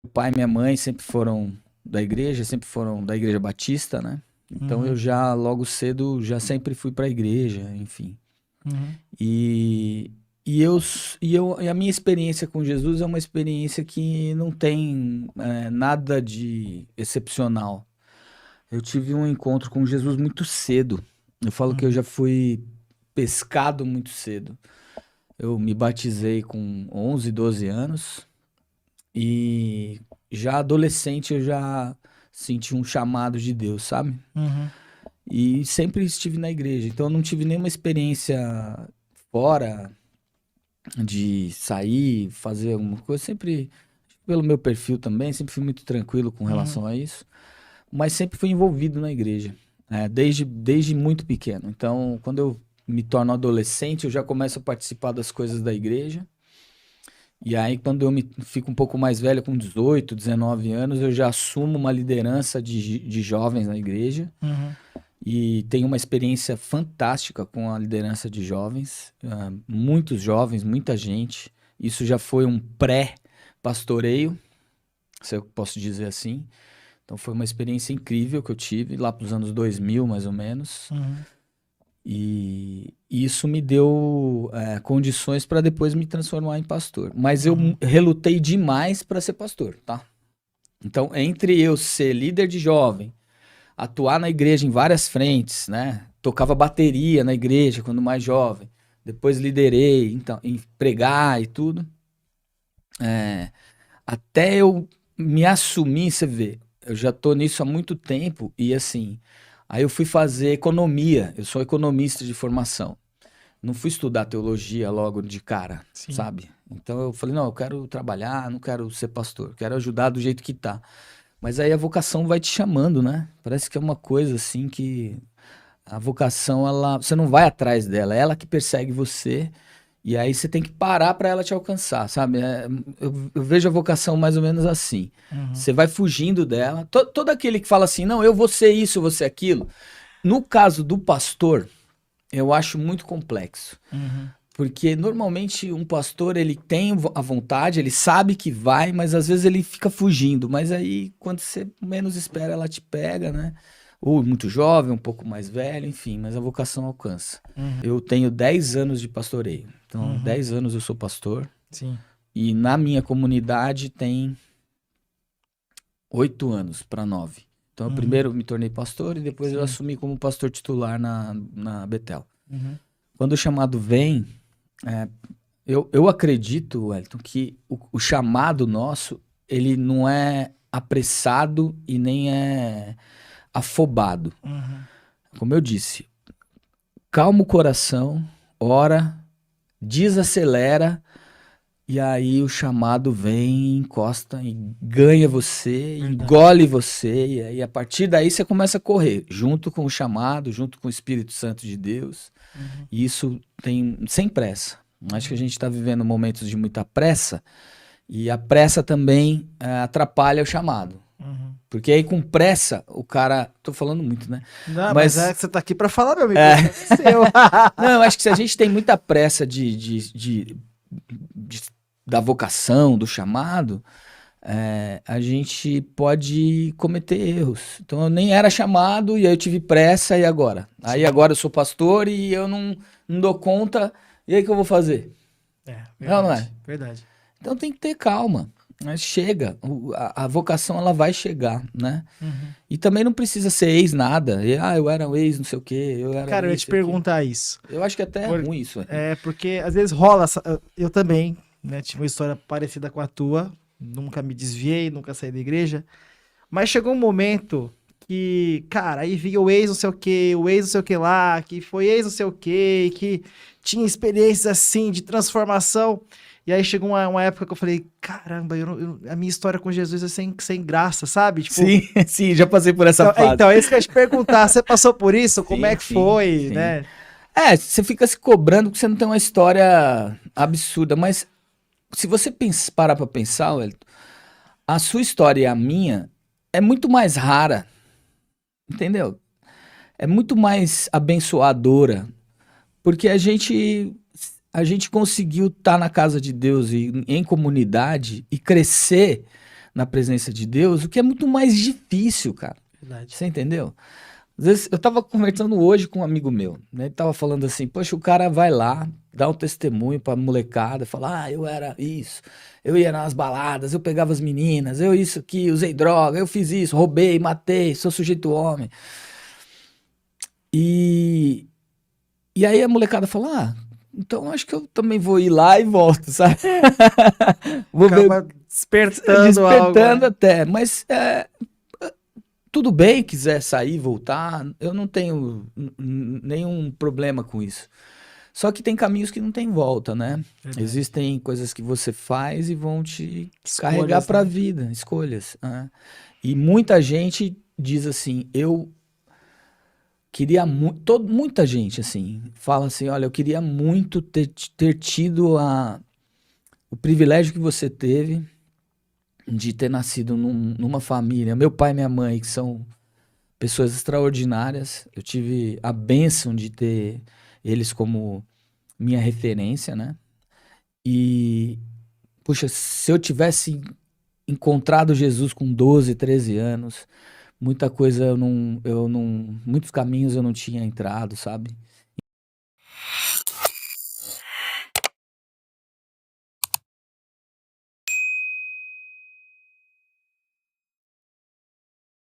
O pai e minha mãe sempre foram da igreja batista, né? Então eu Uhum, já logo cedo já sempre fui para a igreja, enfim. uhum, E, e a minha experiência com Jesus é uma experiência que não tem nada de excepcional. Eu tive um encontro com Jesus muito cedo. Eu falo que eu uhum, já fui pescado muito cedo. Eu me batizei com 11, 12 anos e já adolescente eu já senti um chamado de Deus, sabe? uhum, E sempre estive na igreja. Então eu não tive nenhuma experiência fora de sair, fazer alguma coisa. Sempre, pelo meu perfil também, sempre fui muito tranquilo com uhum, relação a isso. Mas sempre fui envolvido na igreja, desde muito pequeno. Então, quando eu me torno adolescente, eu já começo a participar das coisas da igreja. E aí, quando eu fico um pouco mais velho, com 18, 19 anos, eu já assumo uma liderança de jovens na igreja. uhum, E tenho uma experiência fantástica com a liderança de jovens. Muitos jovens, muita gente. Isso já foi um pré-pastoreio, se eu posso dizer assim. Então foi uma experiência incrível que eu tive lá para os anos 2000, mais ou menos. uhum, E isso me deu condições para depois me transformar em pastor. Mas eu uhum, relutei demais para ser pastor, tá? Então, entre eu ser líder de jovem, atuar na igreja em várias frentes, né? Tocava bateria na igreja quando mais jovem. Depois liderei, então, em pregar e tudo. Até eu me assumir, você vê, eu já tô nisso há muito tempo e assim, aí eu fui fazer economia, eu sou economista de formação. Não fui estudar teologia logo de cara, sim. sabe? Então eu falei, não, eu quero trabalhar, não quero ser pastor, quero ajudar do jeito que tá. Mas aí a vocação vai te chamando, né? Parece que é uma coisa assim que a vocação, ela, você não vai atrás dela, é ela que persegue você. E aí você tem que parar para ela te alcançar, sabe? Eu vejo a vocação mais ou menos assim. Uhum, Você vai fugindo dela. Todo aquele que fala assim, não, eu vou ser isso, eu vou ser aquilo. No caso do pastor, eu acho muito complexo. uhum, Porque normalmente um pastor, ele tem a vontade, ele sabe que vai, mas às vezes ele fica fugindo. Mas aí, quando você menos espera, ela te pega, né? Ou muito jovem, um pouco mais velho, enfim, mas a vocação alcança. uhum, Eu tenho 10 anos de pastoreio. Então, uhum, 10 anos eu sou pastor. sim. E na minha comunidade tem 8 anos para 9. Então, eu Uhum, primeiro me tornei pastor e depois eu sim. assumi como pastor titular na Betel. Uhum, Quando o chamado vem, é, eu acredito, Wellington, que o chamado nosso, ele não é apressado e nem é afobado. uhum, Como eu disse, calma o coração, ora, desacelera. E aí o chamado vem, encosta e ganha você, verdade. engole você, e aí a partir daí você começa a correr, junto com o chamado, junto com o Espírito Santo de Deus. Uhum, E isso tem sem pressa. Acho que a uhum, gente está vivendo momentos de muita pressa, e a pressa também atrapalha o chamado. uhum. Porque aí com pressa, o cara. Tô falando muito, né? Não, mas é Mas. que você tá aqui pra falar, meu amigo. O microfone é seu. Não, eu acho que se a gente tem muita pressa de- da vocação, do chamado, a gente pode cometer erros. Então eu nem era chamado e aí eu tive pressa e agora? Aí Sim, agora eu sou pastor e eu não dou conta. E aí o que eu vou fazer? é, Não, não é? verdade, verdade. Então tem que ter calma. Mas chega, a vocação ela vai chegar, né? Uhum. E também não precisa ser ex nada. Eu era um ex, não sei o quê, eu era Cara, eu ia te isso e aquilo. perguntar isso. Eu acho que até é Por- ruim isso. porque às vezes rola. Eu também, né? Tive uma história parecida com a tua. Nunca me desviei, nunca saí da igreja. Mas chegou um momento que, cara, aí vinha o ex não sei o que, o ex não sei o que lá, que foi ex não sei o que, que tinha experiências assim de transformação. E aí chegou uma época que eu falei, caramba, a minha história com Jesus é sem graça, sabe? Tipo, Sim, sim, já passei por essa então, fase. é isso que eu ia te perguntar. Você passou por isso? Como é Sim, que sim, foi, sim. né? Você fica se cobrando porque você não tem uma história absurda, mas se você parar pra pensar, Wellington, a sua história e a minha é muito mais rara, entendeu? É muito mais abençoadora, porque a gente conseguiu estar na casa de Deus e em comunidade e crescer na presença de Deus, o que é muito mais difícil, cara. Verdade. Você entendeu? Às vezes, eu tava conversando hoje com um amigo meu, né? Ele tava falando assim, poxa, o cara vai lá, dá um testemunho pra molecada, fala, eu era isso, eu ia nas baladas, eu pegava as meninas, eu isso aqui, usei droga, eu fiz isso, roubei, matei, sou sujeito homem. E, e aí a molecada fala, então acho que eu também vou ir lá e volto, sabe? Vou ver, Acaba despertando algo. despertando Né? até, mas tudo bem, quiser sair, voltar, eu não tenho nenhum problema com isso. Só que tem caminhos que não tem volta, né? Verdade. Existem coisas que você faz e vão te Escolhas, carregar para a né? vida, escolhas. Né? E muita gente diz assim, eu queria muito, muita gente assim, fala assim, olha, eu queria muito ter tido o privilégio que você teve de ter nascido numa família, meu pai e minha mãe, que são pessoas extraordinárias. Eu tive a bênção de ter eles como minha referência, né? E, puxa, se eu tivesse encontrado Jesus com 12, 13 anos, muita coisa muitos caminhos eu não tinha entrado, sabe?